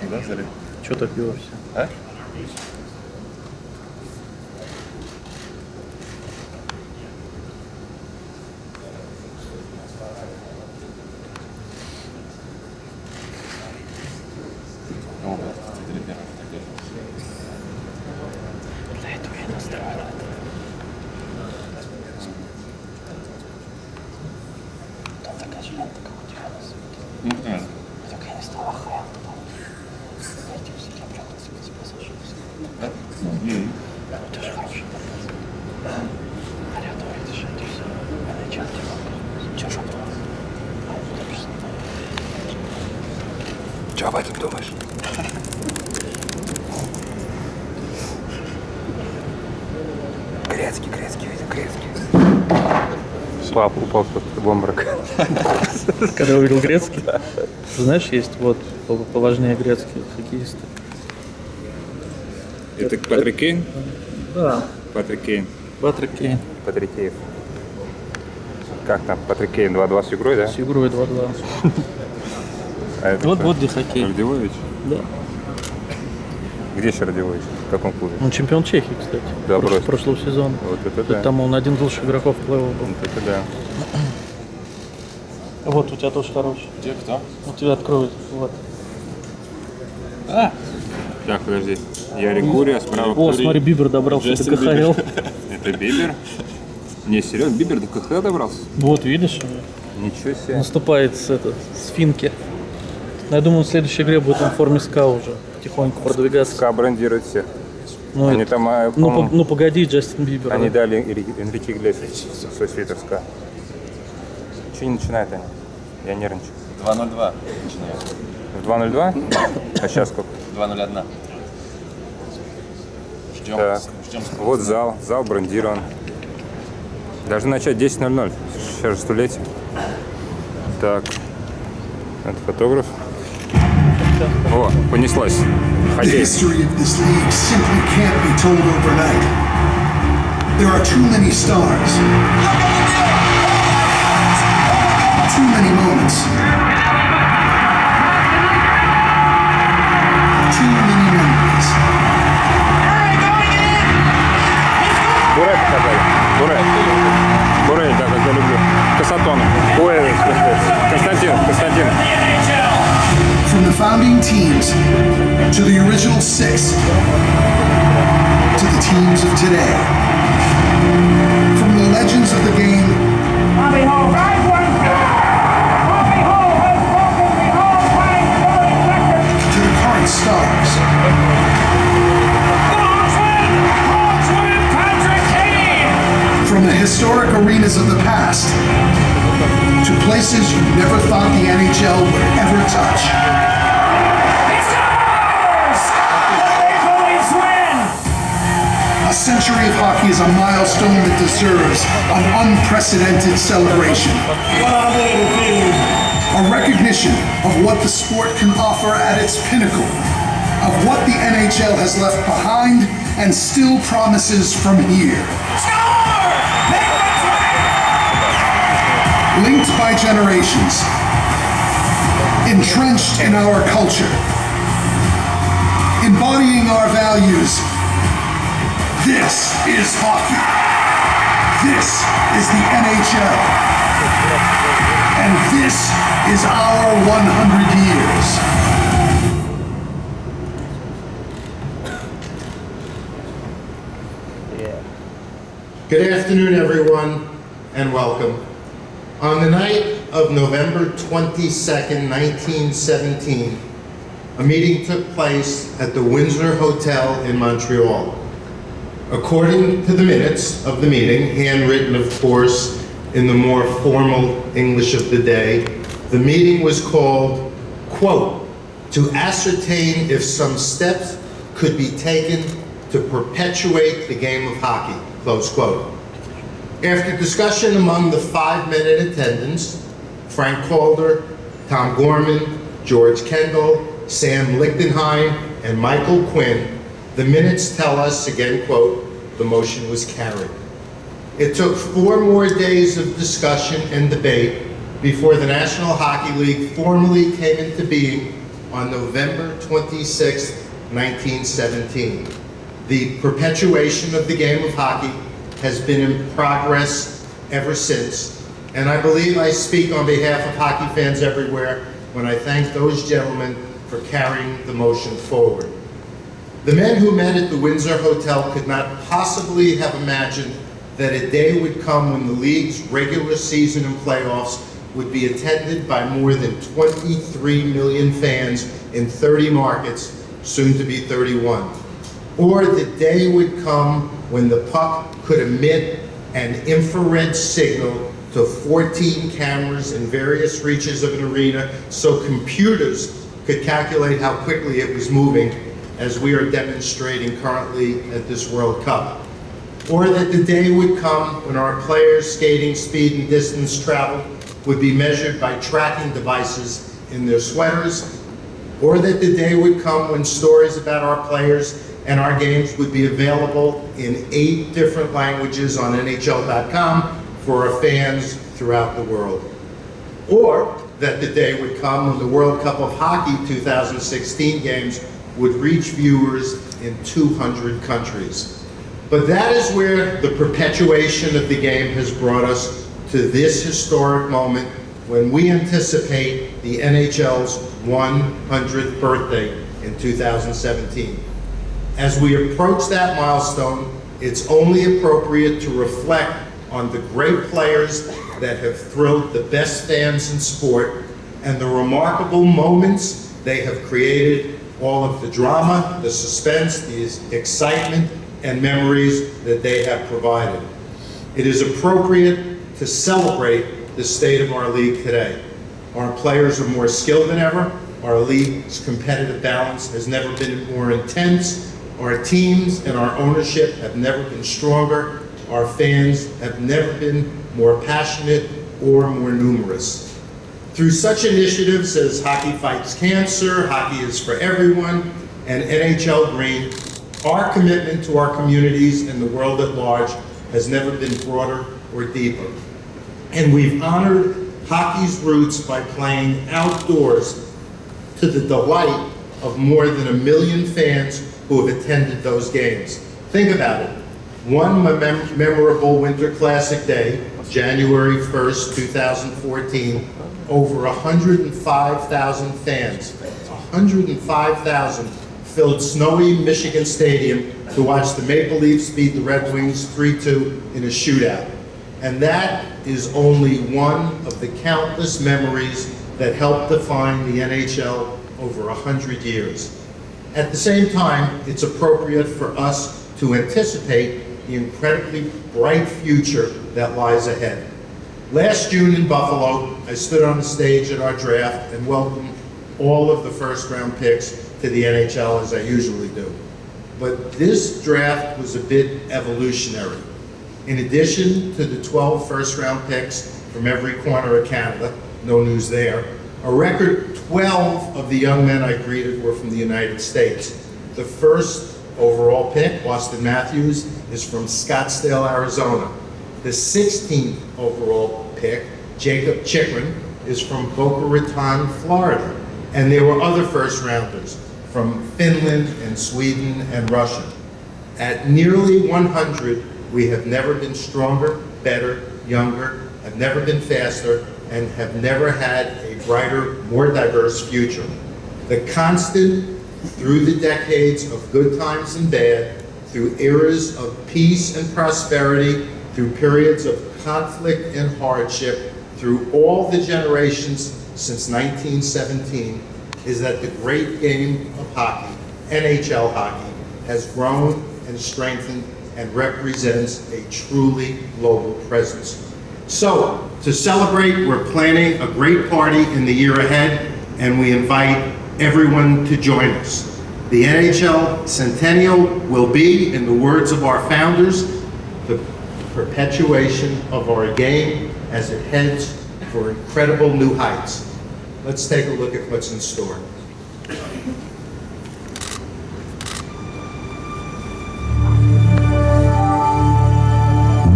да, залить? Что так его все? А? О, да, кстати, ребята, Для этого я настроил это. Там такая же лента, как у тебя на свете. ну, правильно. Только я не стал охрен туда. Эти все я прятался, к тебе сошелся. Да? Это же хороший вопрос. Хотя то видишь, эти все. А начать его. Чё ж вопрос? А я буду писать. Что об этом думаешь? Гретцки, видел, Гретцки. Папа упал просто в обморок. Когда увидел Гретцки? Знаешь, есть вот поважнее Гретцки хоккеисты. Это Патрик Кейн? Да. Патрик Кейн. Патрик Кейн. Патрикеев. Как там? Патрик Кейн 2-2 с игрой, да? С игрой 2-2. А это Вот, кто? вот где хоккей. Радивович? Да. Где еще Радивович? В каком клубе? Он чемпион Чехии, кстати. Да, брось. Прошлого сезона. Вот это да. Там он один из лучших игроков плей-офф был. Вот это да. Вот у тебя тоже хороший. Где кто? У тебя откроют. Вот. Так, подожди. Ярик Гурия, справа. О, смотри, Бибер добрался до Джастин КХЛ. Это Бибер? Не, серьезно, Бибер до КХЛ добрался? Вот, видишь? Ничего себе. Наступает с финки. Но я думаю, в следующей игре будет он в форме СКА уже. Потихоньку продвигаться. СКА брендирует всех. Ну, Они это- там, ну погоди, Джастин Бибер. они да. дали Энрике Иглесиас свой свитер СКА. Что не начинает они? Я нервничаю. 2:02 начинаю. В 2:02? А сейчас сколько? 2:01. Ждем. Так. Ждем. Вот зал брендирован. Должны начать 10:00. Сейчас же столетие. Так. Это фотограф. О, понеслась. The Хоккей. history of this league simply can't be told overnight. There are too many stars. Too many moments. Too many memories. Бурей показали. Бурей, да, как я люблю. Касатон. Ой, Константин. From the founding teams to the original six to the teams of today. From the legends of the game to the current stars. From the historic arenas of the past to places you never thought the NHL would ever touch. A century of hockey is a milestone that deserves an unprecedented celebration. A recognition of what the sport can offer at its pinnacle, of what the NHL has left behind and still promises from here. Linked by generations, entrenched in our culture, embodying our values. This is hockey. This is the NHL. And this is our 100 years. Good afternoon, everyone, and welcome. On the night of November 22nd, 1917, a meeting took place at the Windsor Hotel in Montreal. According to the minutes of the meeting, handwritten, of course, in the more formal English of the day, the meeting was called, quote, to ascertain if some steps could be taken to perpetuate the game of hockey, close quote. After discussion among the 5 men in attendance, Frank Calder, Tom Gorman, George Kendall, Sam Lichtenheim, and Michael Quinn, the minutes tell us, again quote, the motion was carried. It took 4 more days of discussion and debate before the National Hockey League formally came into being on November 26, 1917. The perpetuation of the game of hockey has been in progress ever since, and I believe I speak on behalf of hockey fans everywhere when I thank those gentlemen for carrying the motion forward. The men who met at the Windsor Hotel could not possibly have imagined that a day would come when the league's regular season and playoffs would be attended by more than 23 million fans in 30 markets, soon to be 31. Or the day would come when the puck could emit an infrared signal to 14 cameras in various reaches of an arena so computers could calculate how quickly it was moving, as we are demonstrating currently at this World Cup. Or that the day would come when our players' skating speed and distance traveled would be measured by tracking devices in their sweaters. Or that the day would come when stories about our players and our games would be available in 8 different languages on NHL.com for our fans throughout the world. Or that the day would come when the World Cup of Hockey 2016 games would reach viewers in 200 countries. But that is where the perpetuation of the game has brought us to this historic moment when we anticipate the NHL's 100th birthday in 2017. As we approach that milestone, it's only appropriate to reflect on the great players that have thrilled the best fans in sport and the remarkable moments they have created, all of the drama, the suspense, the excitement, and memories that they have provided. It is appropriate to celebrate the state of our league today. Our players are more skilled than ever. Our league's competitive balance has never been more intense. Our teams and our ownership have never been stronger. Our fans have never been more passionate or more numerous. Through such initiatives as Hockey Fights Cancer, Hockey is for Everyone, and NHL Green, our commitment to our communities and the world at large has never been broader or deeper. And we've honored hockey's roots by playing outdoors to the delight of more than 1 million fans who have attended those games. Think about it. One memorable Winter Classic day, January 1st, 2014, over 105,000 fans, 105,000 filled snowy Michigan Stadium to watch the Maple Leafs beat the Red Wings 3-2 in a shootout. And that is only one of the countless memories that helped define the NHL over 100 years. At the same time, it's appropriate for us to anticipate the incredibly bright future that lies ahead. Last June in Buffalo, I stood on the stage at our draft and welcomed all of the first-round picks to the NHL as I usually do. But this draft was a bit evolutionary. In addition to the 12 first-round picks from every corner of Canada, no news there, a record 12 of the young men I greeted were from the United States. The first overall pick, Austin Matthews, is from Scottsdale, Arizona. The 16th overall pick, Jacob Chikrin, is from Boca Raton, Florida. And there were other first-rounders from Finland and Sweden and Russia. At nearly 100, we have never been stronger, better, younger, have never been faster, and have never had a brighter, more diverse future. The constant through the decades of good times and bad, through eras of peace and prosperity, through periods of conflict and hardship, through all the generations since 1917, is that the great game of hockey, NHL hockey, has grown and strengthened and represents a truly global presence. So, to celebrate, we're planning a great party in the year ahead, and we invite everyone to join us. The NHL Centennial will be, in the words of our founders, the perpetuation of our game as it heads for incredible new heights. Let's take a look at what's in store.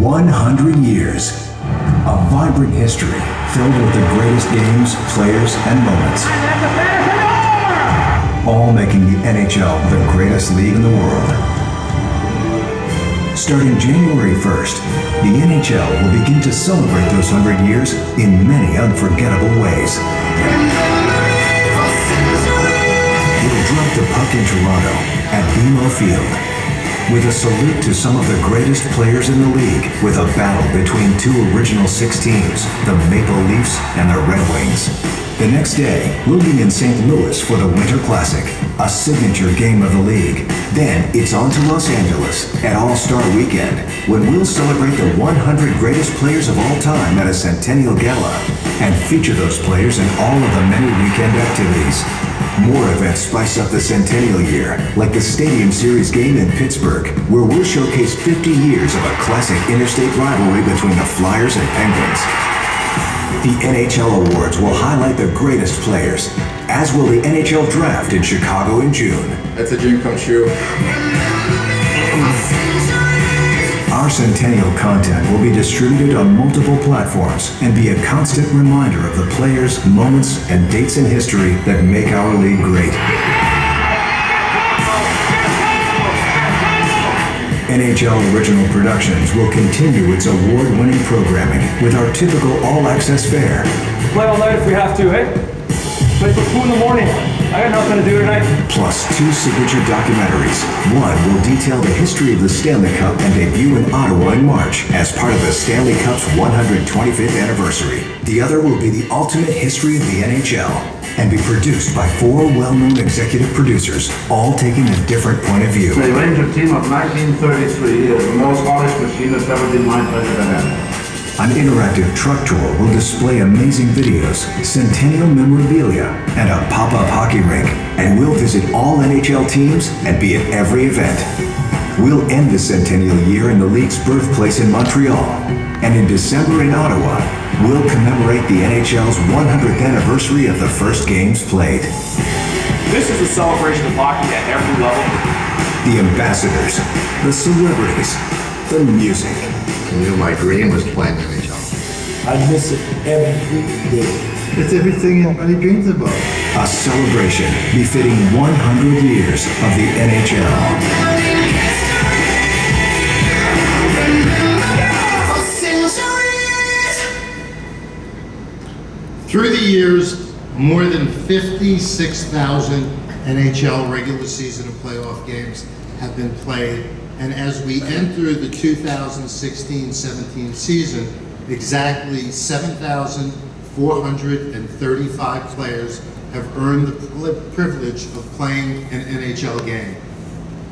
100 years, a vibrant history filled with the greatest games, players, and moments. all making the NHL the greatest league in the world. Starting January 1st, the NHL will begin to celebrate those 100 years in many unforgettable ways. We'll drop the puck in Toronto at BMO Field with a salute to some of the greatest players in the league, with a battle between two original six teams, the Maple Leafs and the Red Wings. The next day, we'll be in St. Louis for the Winter Classic, a signature game of the league. Then it's on to Los Angeles at All-Star Weekend, when we'll celebrate the 100 greatest players of all time at a Centennial Gala and feature those players in all of the many weekend activities. More events spice up the Centennial year, like the Stadium Series game in Pittsburgh, where we'll showcase 50 years of a classic interstate rivalry between the Flyers and Penguins. The NHL Awards will highlight the greatest players, as will the NHL Draft in Chicago in June. That's a dream come true. Our Centennial content will be distributed on multiple platforms and be a constant reminder of the players, moments, and dates in history that make our league great. NHL Original Productions will continue its award-winning programming with our typical all-access fare. Play all night if we have to, eh? Play for 2 in the morning. I got nothing to do tonight. Plus 2 signature documentaries. One will detail the history of the Stanley Cup and debut in Ottawa in March as part of the Stanley Cup's 125th anniversary. The other will be the ultimate history of the NHL and be produced by 4 well-known executive producers, all taking a different point of view. The Ranger team of 1933 is the most polished machine that's ever been my pleasure to have. An interactive truck tour will display amazing videos, Centennial memorabilia, and a pop-up hockey rink. And we'll visit all NHL teams and be at every event. We'll end the Centennial year in the league's birthplace in Montreal. And in December in Ottawa, we'll commemorate the NHL's 100th anniversary of the first games played. This is a celebration of hockey at every level. The ambassadors, the celebrities, the music. You know, my dream was playing NHL. I miss it every day. It's everything anybody dreams about. A celebration befitting 100 years of the NHL. Through the years, more than 56,000 NHL regular season and playoff games have been played, and as we enter the 2016-17 season, exactly 7,435 players have earned the privilege of playing an NHL game.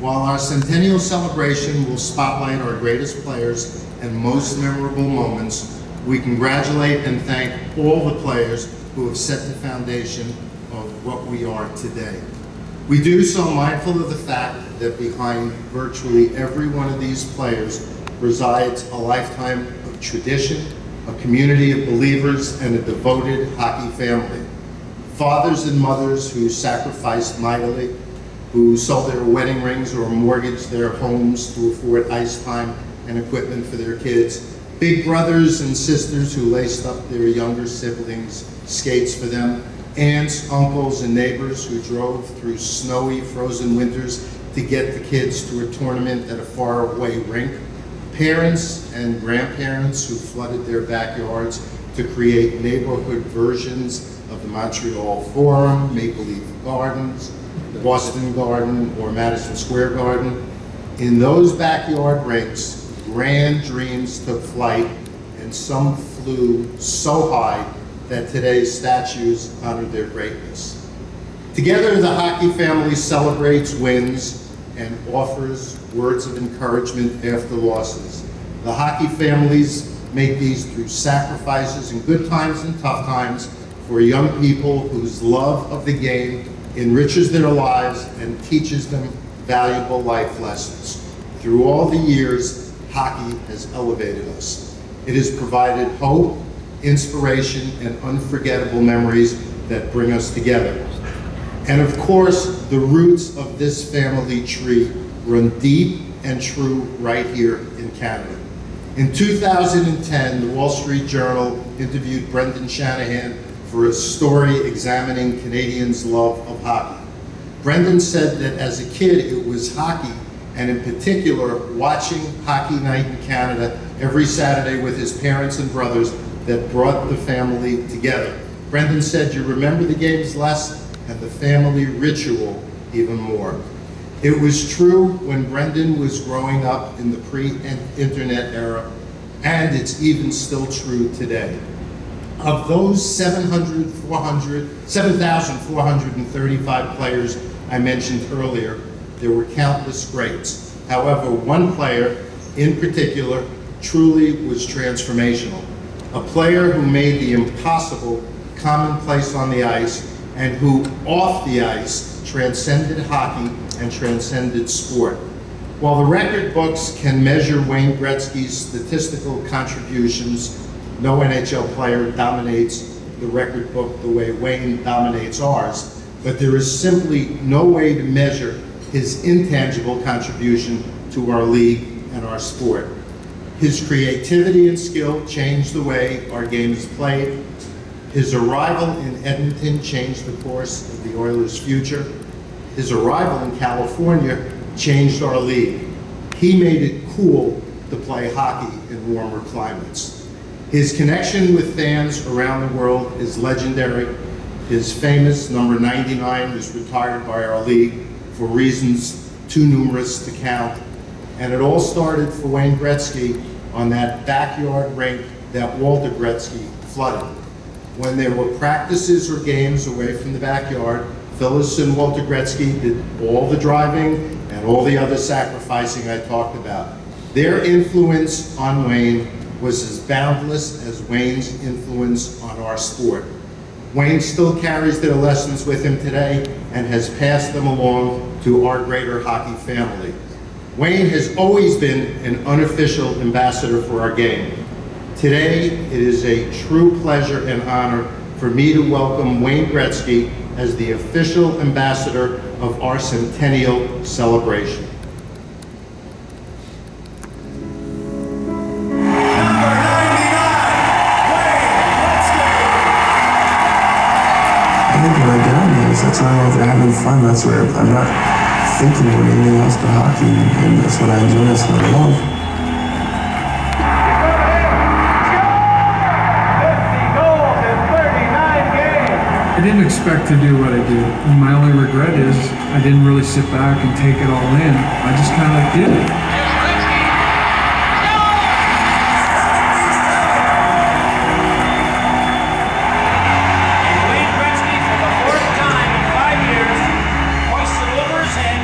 While our Centennial celebration will spotlight our greatest players and most memorable moments, we congratulate and thank all the players who have set the foundation of what we are today. We do so mindful of the fact that behind virtually every one of these players resides a lifetime of tradition, a community of believers, and a devoted hockey family. Fathers and mothers who sacrificed mightily, who sold their wedding rings or mortgaged their homes to afford ice time and equipment for their kids. Big brothers and sisters who laced up their younger siblings' skates for them. Aunts, uncles, and neighbors who drove through snowy, frozen winters to get the kids to a tournament at a faraway rink. Parents and grandparents who flooded their backyards to create neighborhood versions of the Montreal Forum, Maple Leaf Gardens, Boston Garden, or Madison Square Garden. In those backyard rinks, grand dreams took flight, and some flew so high that today's statues honor their greatness. Together, the hockey family celebrates wins and offers words of encouragement after losses. The hockey families make these through sacrifices in good times and tough times for young people whose love of the game enriches their lives and teaches them valuable life lessons. Through all the years, hockey has elevated us. It has provided hope, inspiration, and unforgettable memories that bring us together. And of course, the roots of this family tree run deep and true right here in Canada. In 2010, the Wall Street Journal interviewed Brendan Shanahan for a story examining Canadians' love of hockey. Brendan said that as a kid it was hockey, and in particular watching Hockey Night in Canada every Saturday with his parents and brothers that brought the family together. Brendan said, "You remember the games less and the family ritual even more." It was true when Brendan was growing up in the pre-internet era, and it's even still true today. Of those 7,435 players I mentioned earlier, there were countless greats. However, one player in particular truly was transformational. A player who made the impossible commonplace on the ice, and who, off the ice, transcended hockey and transcended sport. While the record books can measure Wayne Gretzky's statistical contributions, no NHL player dominates the record book the way Wayne dominates ours, but there is simply no way to measure his intangible contribution to our league and our sport. His creativity and skill changed the way our game is played. His arrival in Edmonton changed the course of the Oilers' future. His arrival in California changed our league. He made it cool to play hockey in warmer climates. His connection with fans around the world is legendary. His famous number 99 was retired by our league for reasons too numerous to count. And it all started for Wayne Gretzky on that backyard rink that Walter Gretzky flooded. When there were practices or games away from the backyard, Phyllis and Walter Gretzky did all the driving and all the other sacrificing I talked about. Their influence on Wayne was as boundless as Wayne's influence on our sport. Wayne still carries their lessons with him today and has passed them along to our greater hockey family. Wayne has always been an unofficial ambassador for our game. Today, it is a true pleasure and honor for me to welcome Wayne Gretzky as the official ambassador of our centennial celebration. I think when I get on these, that's when I'm out there having fun. That's where I'm not thinking about anything else but hockey, and that's what I enjoy, that's what I love. I didn't expect to do what I do. My only regret is I didn't really sit back and take it all in. I just kind of did it. Wayne Gretzky, for the fourth time in 5 years, hoists it over his head.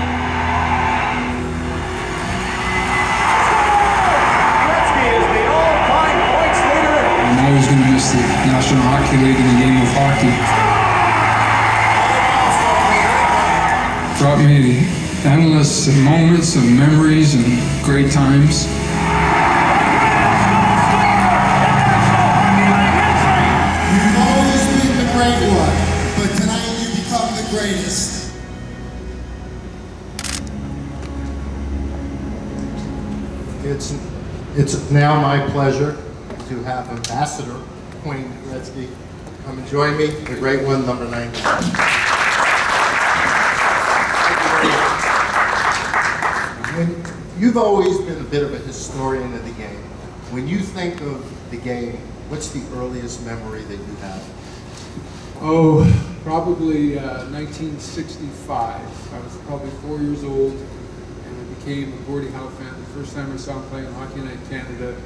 Gretzky is the all-time points leader. I'm always going to miss the National Hockey League and the game of hockey. Brought me endless moments of memories and great times. You've always been the great one, but tonight you become the greatest. It's now my pleasure to have Ambassador Wayne Gretzky come and join me, the great one, number 99. You've always been a bit of a historian of the game. When you think of the game, what's the earliest memory that you have? Oh, probably 1965. I was probably 4 years old, and I became a Gordie Howe fan the first time I saw him playing Hockey Night in Canada.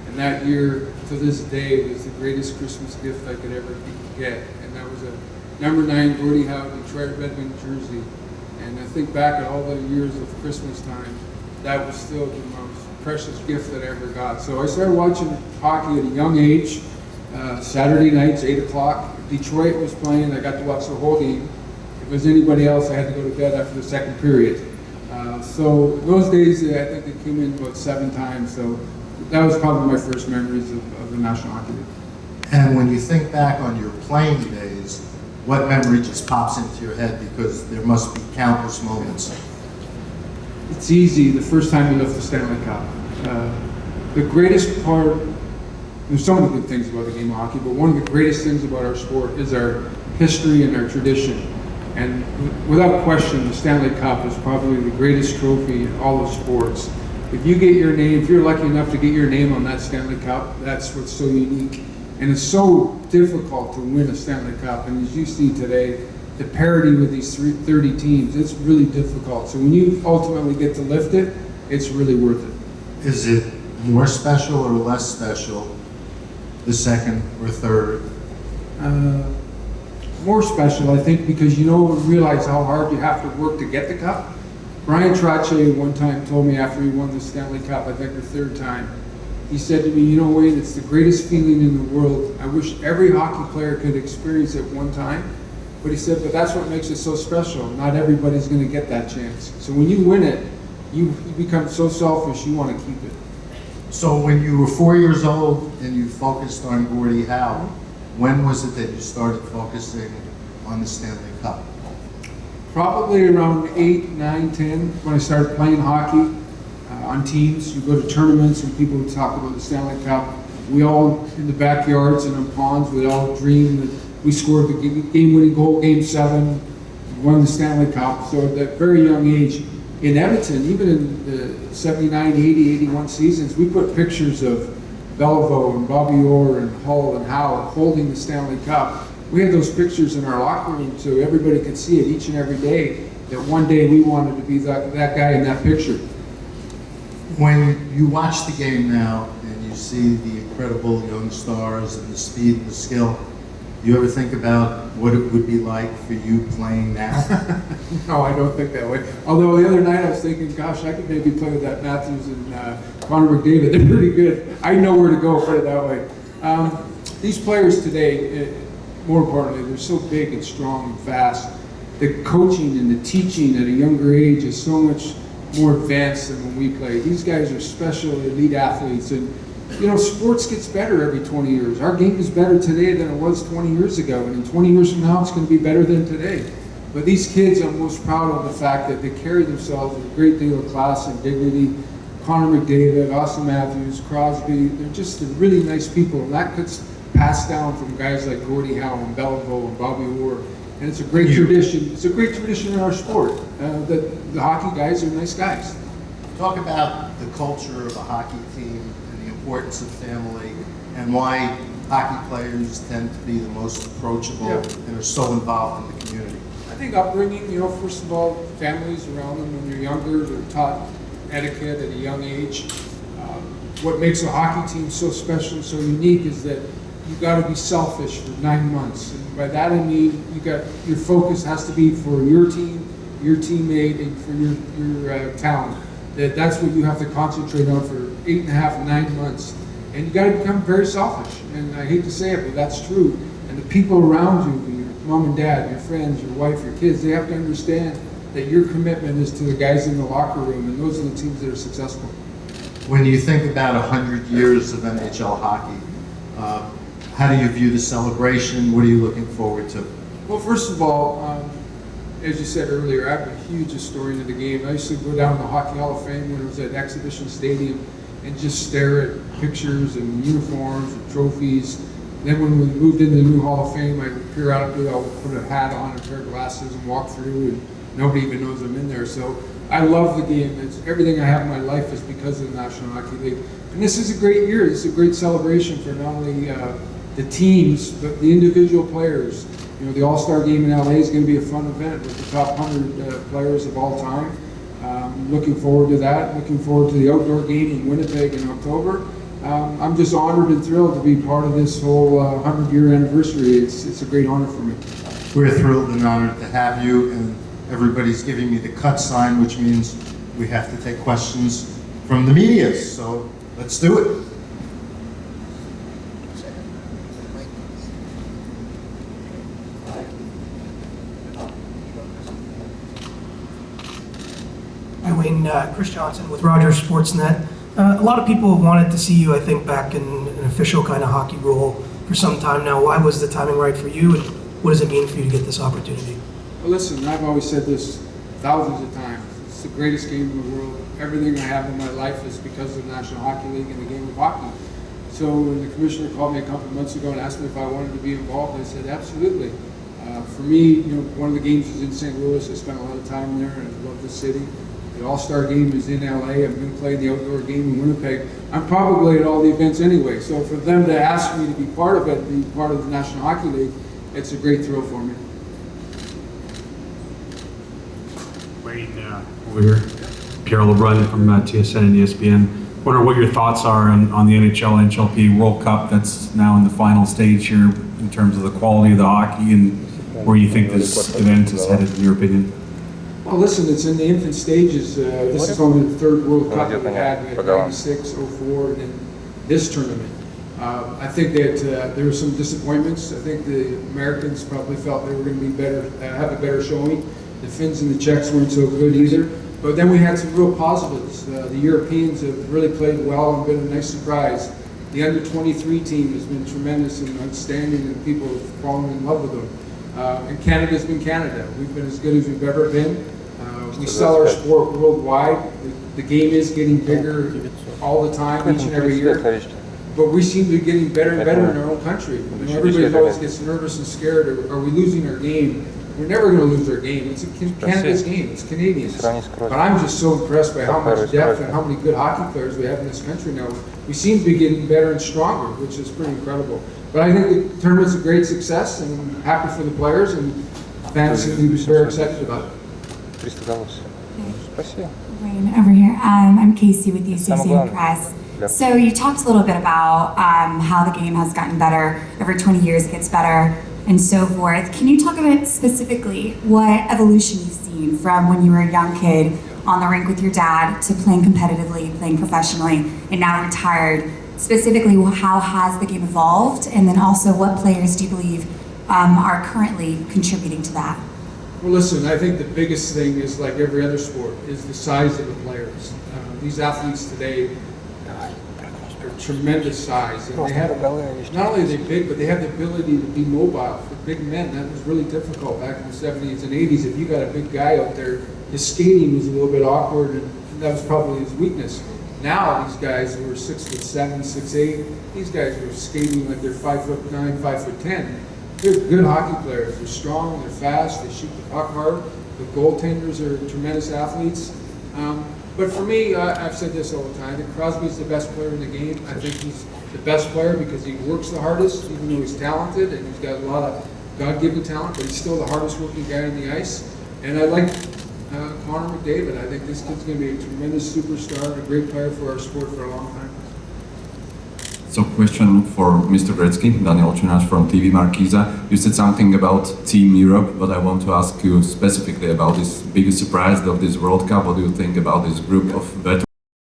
And that year, to this day, was the greatest Christmas gift I could ever get. And that was a number 9 Gordie Howe Detroit Red Wing jersey. And I think back at all the years of Christmas time, that was still the most precious gift that I ever got. So I started watching hockey at a young age. Saturday nights, 8 o'clock. Detroit was playing. I got to watch the whole game. If it was anybody else, I had to go to bed after the second period. So those days, I think they came in about 7 times. So that was probably my first memories of the National Hockey League. And when you think back on your playing days, what memory just pops into your head? Because there must be countless moments. It's easy. The first time we lift the Stanley Cup. The greatest part, there's so many good things about the game of hockey, but one of the greatest things about our sport is our history and our tradition. And without question, the Stanley Cup is probably the greatest trophy in all of sports. If you get your name, if you're lucky enough to get your name on that Stanley Cup, that's what's so unique. And it's so difficult to win a Stanley Cup. And as you see today, the parity with these 30 teams, it's really difficult. So when you ultimately get to lift it, it's really worth it. Is it more special or less special, the second or third? More special, I think, because you realize how hard you have to work to get the cup. Brian Trottier one time told me after he won the Stanley Cup, I think the third time, he said to me, Wayne, it's the greatest feeling in the world. I wish every hockey player could experience it one time. But he said, but that's what makes it so special. Not everybody's going to get that chance. So when you win it, you become so selfish, you want to keep it. So when you were 4 years old and you focused on Gordie Howe, when was it that you started focusing on the Stanley Cup? Probably around 8, 9, 10, when I started playing hockey on teams. You go to tournaments and people would talk about the Stanley Cup. We all, in the backyards and on ponds, we'd all dream that we scored the game-winning goal, Game 7, won the Stanley Cup. So at that very young age, in Edmonton, even in the 79, 80, 81 seasons, we put pictures of Beliveau and Bobby Orr and Hull and Howe holding the Stanley Cup. We had those pictures in our locker room so everybody could see it each and every day, that one day we wanted to be that guy in that picture. When you watch the game now and you see the incredible young stars and the speed and the skill, do you ever think about what it would be like for you playing now? No, I don't think that way. Although the other night I was thinking, gosh, I could maybe play with that Matthews and Connor McDavid. They're pretty good. I know where to go, put it that way. These players today, more importantly, they're so big and strong and fast. The coaching and the teaching at a younger age is so much more advanced than when we played. These guys are special elite athletes, and sports gets better every 20 years. Our game is better today than it was 20 years ago, and in 20 years from now, it's going to be better than today. But these kids, I'm most proud of the fact that they carry themselves with a great deal of class and dignity. Connor McDavid, Austin Matthews, Crosby, they're just really nice people, and that gets passed down from guys like Gordie Howe and Beliveau and Bobby Orr. And it's a great tradition. It's a great tradition in our sport. The hockey guys are nice guys. Talk about the culture of a hockey team, the importance of family, and why hockey players tend to be the most approachable and are so involved in the community. I think upbringing, first of all, families around them when you're younger, they're taught etiquette at a young age. What makes a hockey team so special and so unique is that you've got to be selfish for 9 months. And by that I mean your focus has to be for your team, your teammate, and for your town. That's what you have to concentrate on for 8.5, 9 months. And you got to become very selfish. And I hate to say it, but that's true. And the people around you, your mom and dad, your friends, your wife, your kids, they have to understand that your commitment is to the guys in the locker room, and those are the teams that are successful. When you think about 100 years of NHL hockey, how do you view the celebration? What are you looking forward to? Well, first of all, as you said earlier, I'm a huge historian of the game. I used to go down to the Hockey Hall of Fame when it was at Exhibition Stadium and just stare at pictures and uniforms and trophies. Then when we moved into the new Hall of Fame, I'd periodically put a hat on, a pair of glasses, and walk through, and nobody even knows I'm in there. So I love the game. It's everything I have in my life is because of the National Hockey League. And this is a great year. This is a great celebration for not only the teams, but the individual players. The All-Star Game in LA is going to be a fun event with the top 100 players of all time. Looking forward to that. Looking forward to the outdoor game in Winnipeg in October. I'm just honored and thrilled to be part of this whole 100-year anniversary. It's a great honor for me. We're thrilled and honored to have you, and everybody's giving me the cut sign, which means we have to take questions from the media. So let's do it. Hi, Wayne. Chris Johnson with Rogers Sportsnet. A lot of people have wanted to see you, I think, back in an official kind of hockey role for some time now. Why was the timing right for you, and what does it mean for you to get this opportunity? Well, listen, I've always said this thousands of times. It's the greatest game in the world. Everything I have in my life is because of the National Hockey League and the game of hockey. So when the commissioner called me a couple of months ago and asked me if I wanted to be involved, I said absolutely. For me, one of the games is in St. Louis. I spent a lot of time there and I love the city. The All-Star game is in LA. I'm going to play the outdoor game in Winnipeg. I'm probably at all the events anyway. So for them to ask me to be part of it, be part of the National Hockey League, it's a great thrill for me. Wayne, over here. Pierre LeBrun from TSN and ESPN. Wonder what your thoughts are on the NHL, NHLP World Cup that's now in the final stage here in terms of the quality of the hockey and where you think this event is headed, in your opinion? Well, listen, it's in the infant stages. This is only the third World Cup that we had. We had 96, 04, and then this tournament. I think that there were some disappointments. I think the Americans probably felt they were going to be better, have a better showing. The Finns and the Czechs weren't so good either. But then we had some real positives. The Europeans have really played well and been a nice surprise. The under-23 team has been tremendous and outstanding, and people have fallen in love with them. And Canada's been Canada. We've been as good as we've ever been. We sell our sport worldwide. The game is getting bigger all the time, each and every year. But we seem to be getting better and better in our own country. Everybody always gets nervous and scared. Are we losing our game? We're never going to lose our game. It's Canada's game. It's Canadians. But I'm just so impressed by how much depth and how many good hockey players we have in this country now. We seem to be getting better and stronger, which is pretty incredible. But I think the tournament's a great success, and I'm happy for the players, and fans seem to be very excited about it. Wayne, over here. I'm Casey with the Associated Press. So you talked a little bit about how the game has gotten better. Every 20 years it gets better and so forth. Can you talk about specifically what evolution you've seen from when you were a young kid on the rink with your dad to playing competitively, playing professionally, and now retired? Specifically, how has the game evolved? And then also, what players do you believe are currently contributing to that? Well, listen, I think the biggest thing is, like every other sport, is the size of the players. These athletes today are tremendous size. And they have, not only are they big, but they have the ability to be mobile. For big men, that was really difficult back in the 70s and 80s. If you got a big guy out there, his skating was a little bit awkward, and that was probably his weakness. Now these guys who are 6'7", 6'8", these guys are skating like they're 5'9", 5'10". They're good hockey players. They're strong, they're fast, they shoot the puck hard. The goaltenders are tremendous athletes. But for me, I've said this all the time, I think Crosby's the best player in the game. I think he's the best player because he works the hardest, even though he's talented and he's got a lot of God-given talent, but he's still the hardest working guy on the ice. And I like Connor McDavid. I think this kid's going to be a tremendous superstar, a great player for our sport for a long time. So, question for Mr. Gretcki, Daniel Čunáš from TV Markíza. You said something about Team Europe, but I want to ask you specifically about this biggest surprise of this World Cup. What do you think about this group of veterans?